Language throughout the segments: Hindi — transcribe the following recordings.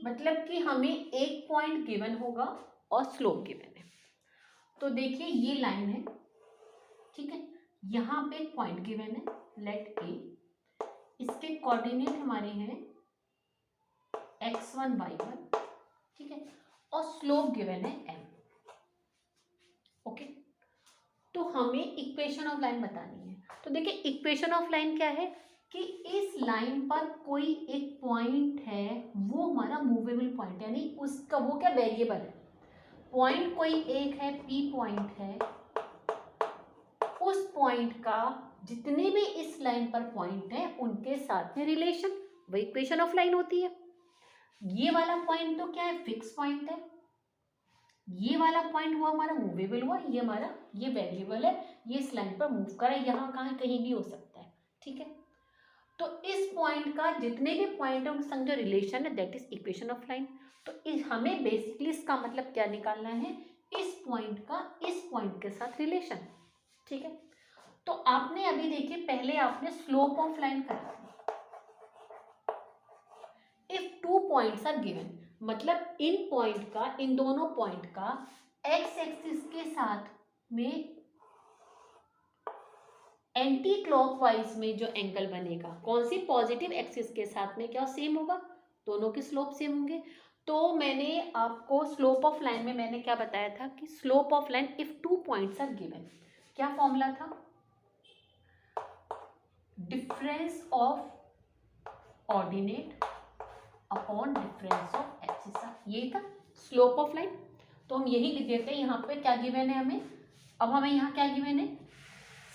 मतलब कि हमें एक पॉइंट गिवन होगा और स्लोप गिवन है। तो देखिए ये लाइन है, ठीक है, यहाँ पे एक पॉइंट गिवन है लेट ए, इसके कोऑर्डिनेट हमारे हैं x1 y1, ठीक है, और स्लोप गिवन है m। ओके, तो हमें इक्वेशन ऑफ लाइन बतानी है। तो देखिए इक्वेशन ऑफ लाइन क्या है कि इस लाइन पर कोई एक पॉइंट है, वो हमारा मूवेबल पॉइंट, यानी उसका वो क्या वेरिएबल है। पॉइंट कोई एक है, p पॉइंट है, उस पॉइंट का जितने भी इस लाइन पर पॉइंट है उनके साथ में रिलेशन, वही इक्वेशन ऑफ लाइन होती है। ये वाला पॉइंट तो क्या है, फिक्स पॉइंट है, ये वाला पॉइंट हुआ हमारा मूवेबल हुआ, ये हमारा ये वेरिएबल है, ये इस लाइन पर मूव करा, यहाँ कहाँ कहीं भी हो सकता है, ठीक है। तो इस पॉइंट का जितने भी पॉइंट है उनके संग जो रिलेशन है that is equation of line. तो हमें बेसिकली इसका मतलब क्या निकालना है, इस पॉइंट का इस पॉइंट के साथ रिलेशन, ठीक है। तो आपने अभी देखिए पहले आपने स्लोप ऑफ लाइन करा, if two points are given, मतलब इन पॉइंट का, इन दोनों पॉइंट का एक्स एक्सिस के साथ में एंटी क्लॉकवाइज में जो एंगल बनेगा, कौन सी, पॉजिटिव एक्सिस के साथ में क्या सेम होगा, दोनों के स्लोप सेम होंगे। तो मैंने आपको स्लोप ऑफ लाइन में मैंने क्या बताया था कि slope of line if two points are given, क्या फॉर्मूला था, difference of ordinate upon difference of axis, ये था स्लोप ऑफ लाइन। तो हम यही लिख देते हैं, यहाँ पे क्या गिवन है हमें, अब हमें यहाँ क्या गिवन है,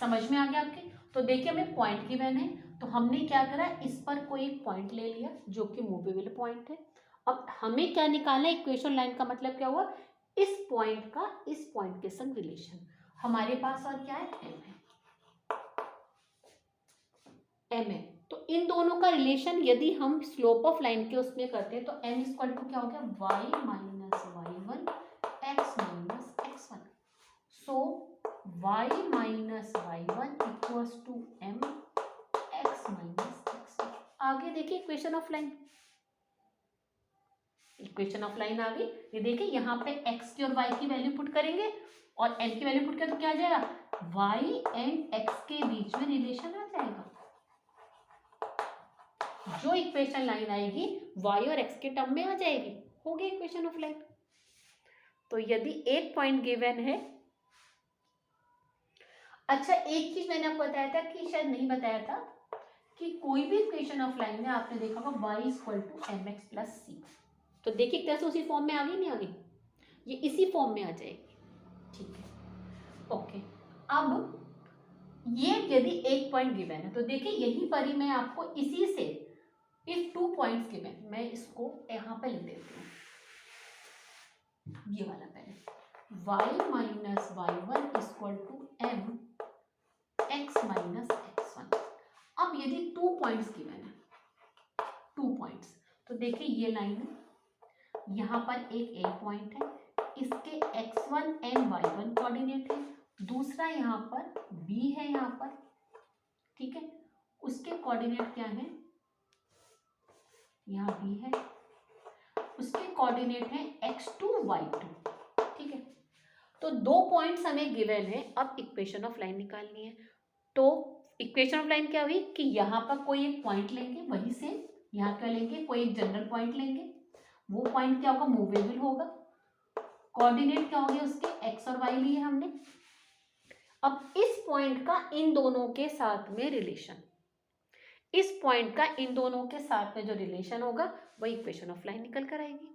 समझ में आ गया आपके। तो देखिए हमें पॉइंट गिवन है, तो हमने क्या करा, इस पर कोई एक पॉइंट ले लिया जो कि मूवेबल पॉइंट है। अब हमें क्या निकालना है, इक्वेशन लाइन का मतलब क्या हुआ, इस पॉइंट का इस पॉइंट के संग रिलेशन। हमारे पास और क्या है, एम है। तो इन दोनों का रिलेशन यदि हम स्लोप ऑफ लाइन के उसमें करते हैं तो एम इक्वल टू क्या हो गया, y minus y1 x minus x1। सो y minus y1 equals to m x minus x1। आगे देखिए equation of line, equation of line आ गई। ये देखिए यहाँ पे x की और y की वैल्यू पुट करेंगे और m की वैल्यू पुट करें तो क्या आ जाएगा, y एंड x के बीच में रिलेशन आ जाएगा। जो इक्वेशन लाइन आएगी y और x के टर्म में आ जाएगी, हो गई इक्वेशन ऑफ लाइन। तो यदि एक पॉइंट गिवन है, अच्छा एक चीज मैंने आपको बताया था कि शायद नहीं बताया था कि कोई भी इक्वेशन ऑफ लाइन में आपने देखा होगा y equal to m x plus c. तो देखिए एक तरह से उसी फॉर्म में आ गई, नहीं आ गई, ये इसी फॉर्म में आ जाएगी, ठीक है। ओके, अब ये यदि एक पॉइंट गिवन है तो देखिए यहीं पर ही मैं आपको इसी से इफ टू पॉइंट्स गिवन, मैं इसको यहाँ पे लिख देती हूँ, ये वाला पहले y minus y1 equal to m x minus x1। अब यदि टू पॉइंट्स गिवन है, टू पॉइंट्स, तो देखिए ये लाइन है, यहाँ पर एक ए पॉइंट है, इसके x1 एंड y1 कोऑर्डिनेट है, दूसरा यहाँ पर b है यहाँ पर, ठीक है, उसके कोऑर्डिनेट क्या है, यहाँ b है, उसके कोऑर्डिनेट है x2 y2, ठीक है। तो दो पॉइंट्स हमें गिवन है, अब इक्वेशन ऑफ लाइन निकालनी है। तो इक्वेशन ऑफ लाइन क्या हुई कि यहाँ पर कोई एक पॉइंट लेंगे, वही से यहाँ क्या लेंगे, कोई एक जनरल पॉइंट लेंगे, वो पॉइंट क्या होगा, मूवेबल होगा, कोऑर्डिनेट क्या हो गया उसके, एक्स और वाई लिए हमने। अब इस पॉइंट का इन दोनों के साथ में रिलेशन, इस पॉइंट का इन दोनों के साथ में जो रिलेशन होगा वही इक्वेशन ऑफ लाइन निकल कर आएगी।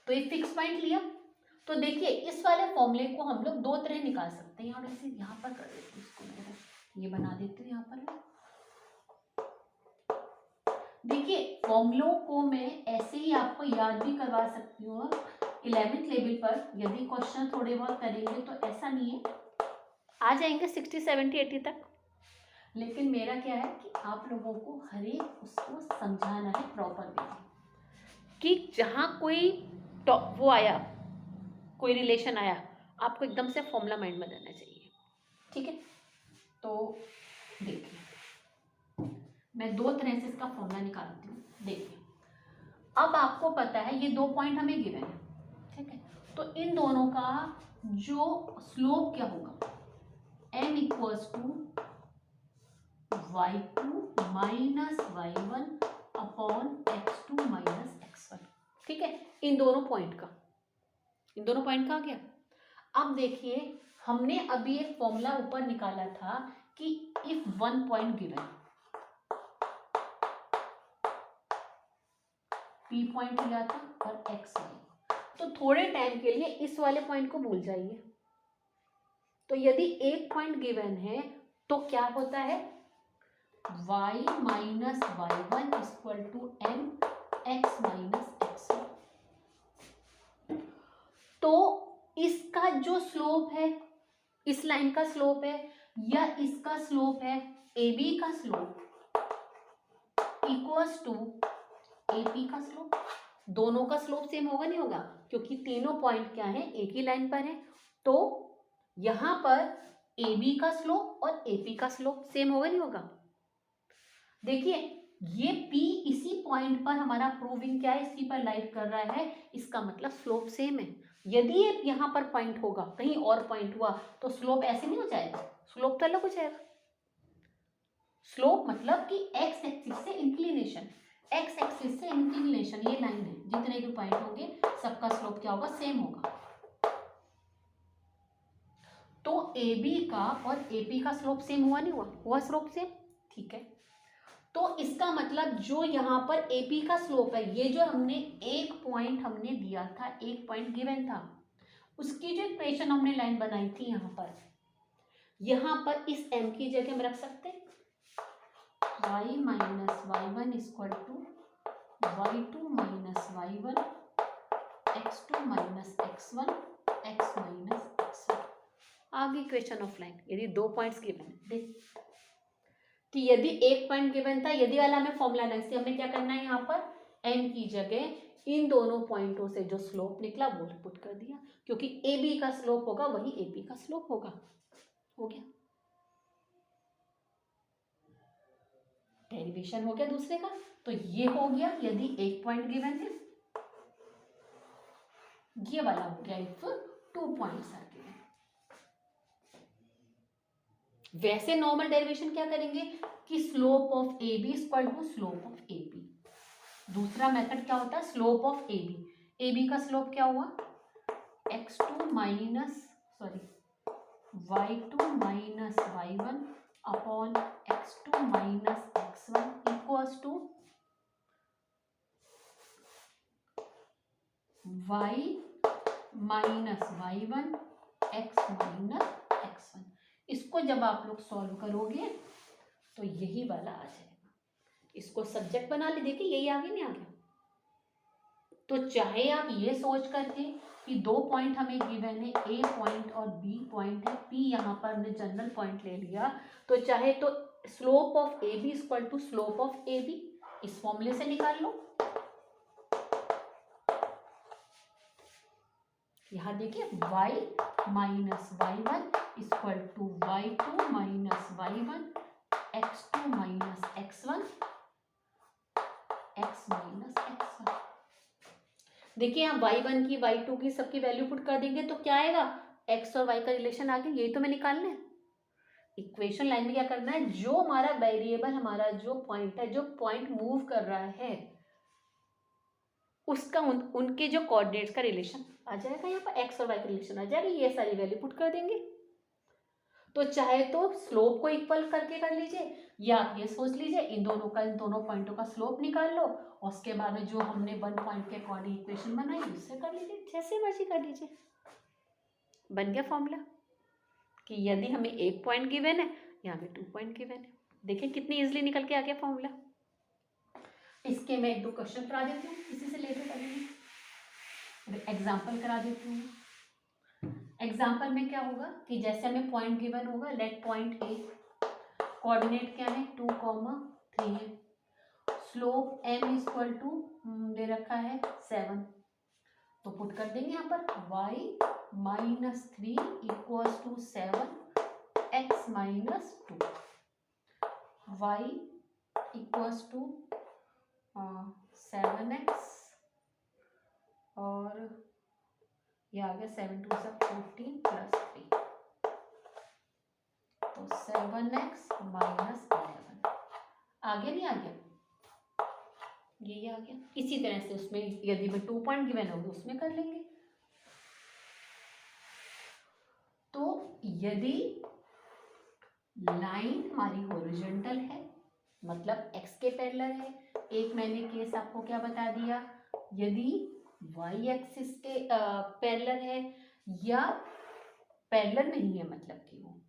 तो एक फिक्स पॉइंट लिया, तो देखिए इस वाले फॉर्मूले को हम लोग दो तरह निकाल सकते हैं, और ऐसे यहाँ पर कर देते हैं, इसको मैं ये बना देती हूँ यहाँ पर। देखिए फॉर्मूलों को मैं ऐसे ही आपको याद भी करवा सकती हूँ 11th लेवल पर, यदि क्वेश्चन थोड़े बहुत करेंगे तो ऐसा नहीं है, आ जाएंगे 60 70 80 तक। लेकिन मेरा क्या है कि आप लोगों को हर एक उसको समझाना है प्रॉपर वे में, कि जहाँ कोई वो आया, कोई रिलेशन आया, आपको एकदम से फॉर्मूला माइंड में रहना चाहिए, ठीक है। तो देखिए मैं दो तरह से इसका फॉर्मूला निकालती हूँ, देखिए अब आपको पता है ये 2 पॉइंट हमें गिवन है, ठीक है, तो इन दोनों का जो स्लोप क्या होगा, m equals to y2 minus y1 upon x2 minus x1, ठीक है, इन दोनों पॉइंट का आ गया। अब देखिए हमने अभी एक फॉर्मूला ऊपर निकाला था कि if 1 point given, p point लिया था और x वाई, तो थोड़े टाइम के लिए इस वाले पॉइंट को भूल जाइए। तो यदि एक पॉइंट गिवन है तो क्या होता है, y minus y one equal to m x minus x one. तो इसका जो स्लोप है, इस लाइन का स्लोप है या इसका स्लोप है, ए बी का स्लोप इक्वल्स टू एपी का स्लोप। दोनों का स्लोप सेम होगा नहीं होगा, क्योंकि तीनों पॉइंट क्या है, एक ही लाइन पर है। तो यहां पर ए बी का स्लोप और एपी का स्लोप सेम होगा नहीं होगा। देखिए ये P इसी पॉइंट पर हमारा प्रूविंग क्या है, इसी पर लाइट कर रहा है, इसका मतलब स्लोप सेम है। यदि ये यहाँ पर पॉइंट होगा, कहीं और पॉइंट हुआ, तो स्लोप ऐसे नहीं हो जाएगा, स्लोप तो अलग हो जाएगा। स्लोप मतलब कि एक्स एक्सिस से इंक्लिनेशन, एक्स एक्सिस से इंक्लिनेशन, ये लाइन है, जितने भी पॉइंट होंगे सबका स्लोप क्या होगा, सेम होगा। तो ए बी का और ए पी का स्लोप सेम हुआ नहीं हुआ स्लोप सेम, ठीक है। तो इसका मतलब जो यहाँ पर एपी का स्लोप है, ये जो हमने एक पॉइंट हमने दिया था, एक पॉइंट गिवन था, उसकी जो इक्वेशन हमने लाइन बनाई थी यहाँ पर इस m की जगह में रख सकते हैं y minus y one equal to y2 minus y one x2 minus x1 x minus x1। आगे इक्वेशन ऑफ लाइन, यदि 2 पॉइंट्स गिवन है, देख कि यदि एक पॉइंट गिवन था, यदि वाला हमें फॉर्मूला नहीं, इससे हमें क्या करना है, यहाँ पर n की जगह इन दोनों पॉइंटों से जो स्लोप निकला वो पुट कर दिया, क्योंकि ए बी का स्लोप होगा वही ए पी का स्लोप होगा। हो गया, डेरिवेशन हो गया दूसरे का। तो ये हो गया यदि एक पॉइंट गिवन है, ये वाला हो गया इफ 2 पॉइंट्स आर गिवन। वैसे नॉर्मल डेरिवेशन क्या करेंगे कि slope of A B equal to slope of A B. दूसरा मेथड क्या होता है, slope of A B. A B का स्लोप क्या हुआ, x2 minus y2 minus y one upon x2 minus x1 equals to y minus y one x minus x1। इसको जब आप लोग सॉल्व करोगे तो यही वाला आ जाएगा। इसको सब्जेक्ट बना ले, देखिए यही आगे नहीं आ गया। तो चाहे आप ये सोच करके कि 2 पॉइंट हमें गिवन है, ए पॉइंट और बी पॉइंट है, पी यहाँ पर हमने जनरल पॉइंट ले लिया, तो चाहे तो slope of A B equal to slope of A B इस फॉर्मूले से निकाल लो। यहाँ देखिए y minus y one equal to y2 minus y one x2 minus x1 x minus x1। देखिए यहाँ y1 की y2 की सबकी वैल्यू पुट कर देंगे तो क्या आएगा, x और y का रिलेशन आ गया। यही तो मैं निकालना है। इक्वेशन लाइन में क्या करना है, जो हमारा वेरिएबल, हमारा जो पॉइंट है, जो पॉइंट मूव कर रहा है, उसका उनके जो कोऑर्डिनेट्स का रिलेशन आ जाएगा। यहाँ पर x और y का रिलेशन आ जाएगा, ये सारी वैल्यू पुट कर देंगे। तो चाहे तो स्लोप को इक्वल करके कर लीजिए, या आप ये सोच लीजिए इन दोनों पॉइंटों का स्लोप निकाल लो और उसके बाद में जो हमने 1 पॉइंट के अकॉर्डिंग इक्वेशन बनाई उससे कर लीजिए, जैसे मर्जी कर लीजिए। बन गया फॉर्मूला कि यदि हमें 1 पॉइंट गिवन है, यहाँ पे 2 पॉइंट गिवन है। देखिए कितनी इजीली निकल के आ गया फॉर्मूला। इसके मैं 1-2 क्वेश्चन करा देती हूँ, इसी से रिलेटेड अभी एग्जाम्पल करा देती हूँ। एग्जाम्पल में क्या होगा कि जैसे हमें पॉइंट गिवन होगा, लेट पॉइंट ए, कोऑर्डिनेट क्या है 2,3 है, स्लोप m इक्वल टू दे रखा है 7, तो पुट कर देंगे यहाँ पर y minus 3 equals to 7 x minus 2, y equals to 7x और ये आ गया 7 2 14 प्लस 3, तो 7x माइनस 11 आ गया, नहीं आ गया, ये आ गया। इसी तरह से उसमें यदि मैं 2 पॉइंट गिवन हो तो उसमें कर लेंगे। तो यदि लाइन हमारी हॉरिजॉन्टल है, मतलब x के पैरेलल है, एक मैंने केस आपको क्या बता दिया, यदि y एक्सिस के पैरेलल है या पैरेलल नहीं है, मतलब कि वो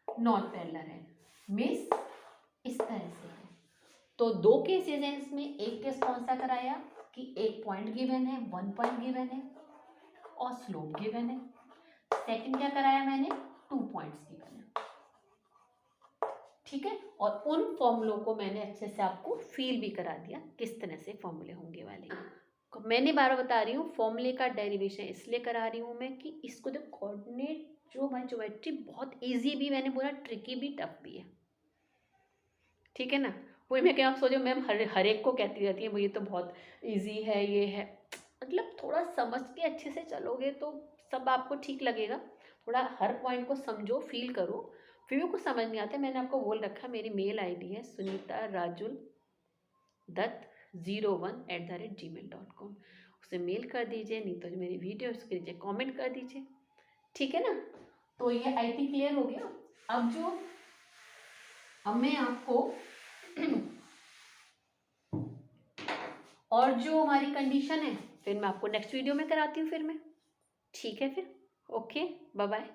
नॉट पैरेलल है, मिस इस तरह से है। तो 2 केसेस हैं इसमें। एक केस कौन सा कराया कि एक पॉइंट गिवन है, 1 पॉइंट गिवन है और स्लोप गिवन है। सेकंड क्या कराया मैंने, 2 पॉइंट्स गिवन है, ठीक है। और उन फॉर्मूलों को मैंने अच्छे से आपको फील भी करा दिया किस तरह से फॉर्मूले होंगे वाले। मैंने बार बता रही हूँ, फॉर्मूले का डेरिवेशन इसलिए करा रही हूँ मैं कि इसको जो कोऑर्डिनेट जो हमारी ज्योमेट्री बहुत इजी भी, मैंने बोला ट्रिकी भी, टफ भी है, ठीक है ना। वही मैं क्या आप सोचो मैम हर एक को कहती रहती है ये तो बहुत इजी है, ये है, मतलब थोड़ा समझ के अच्छे से चलोगे तो सब आपको ठीक लगेगा। थोड़ा हर पॉइंट को समझो, फील करो, फिर भी कुछ समझ नहीं आता। मैंने आपको बोल रखा, मेरी मेल आईडी है sunita.rajul.01@gmail.com, उसे मेल कर दीजिए, नहीं तो मेरी वीडियो उसके नीचे कमेंट कर दीजिए, ठीक है ना। तो ये आई थिंक क्लियर हो गया। अब मैं आपको और जो हमारी कंडीशन है फिर मैं आपको नेक्स्ट वीडियो में कराती हूँ फिर मैं, ठीक है फिर, ओके, बाय बाय।